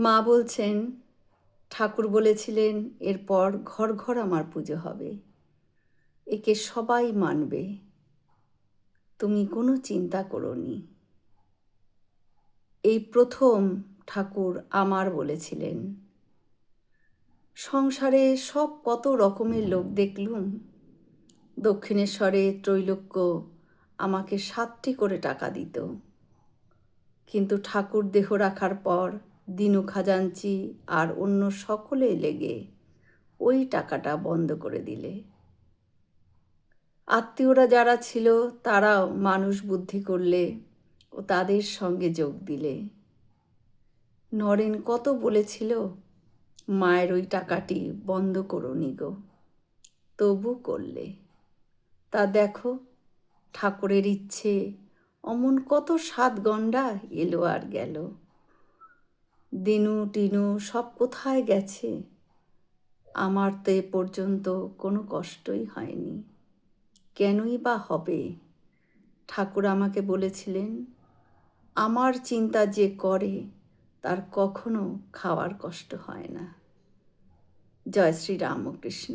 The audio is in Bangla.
মা বলছেন, ঠাকুর বলেছিলেন এরপর ঘর ঘর আমার পুজো হবে, একে সবাই মানবে, তুমি কোনো চিন্তা করোনি। এই প্রথম ঠাকুর আমার বলেছিলেন। সংসারে সব কত রকমের লোক দেখলুম। দক্ষিণেশ্বরে ত্রৈলোক্য আমাকে 7টি করে টাকা দিত, কিন্তু ঠাকুর দেহ রাখার পর দিনু খাজাঞ্চি আর অন্য সকলে লেগে ওই টাকাটা বন্ধ করে দিলে। আত্মীয়রা যারা ছিল তারাও মানুষ বুদ্ধি করলে ও তাদের সঙ্গে যোগ দিলে। নরেন কত বলেছিল, মায়ের ওই টাকাটি বন্ধ করোনি গো, তবু করলে। তা দেখো, ঠাকুরের ইচ্ছে অমন কত 7 গণ্ডা এলো আর গেল। দিনু টিনু সব কোথায় গেছে? আমার তো এ পর্যন্ত কোনো কষ্টই হয়নি, কেনই বা হবে? ঠাকুর আমাকে বলেছিলেন, আমার চিন্তা যে করে তার কখনো খাওয়ার কষ্ট হয় না। জয় শ্রী রামকৃষ্ণ।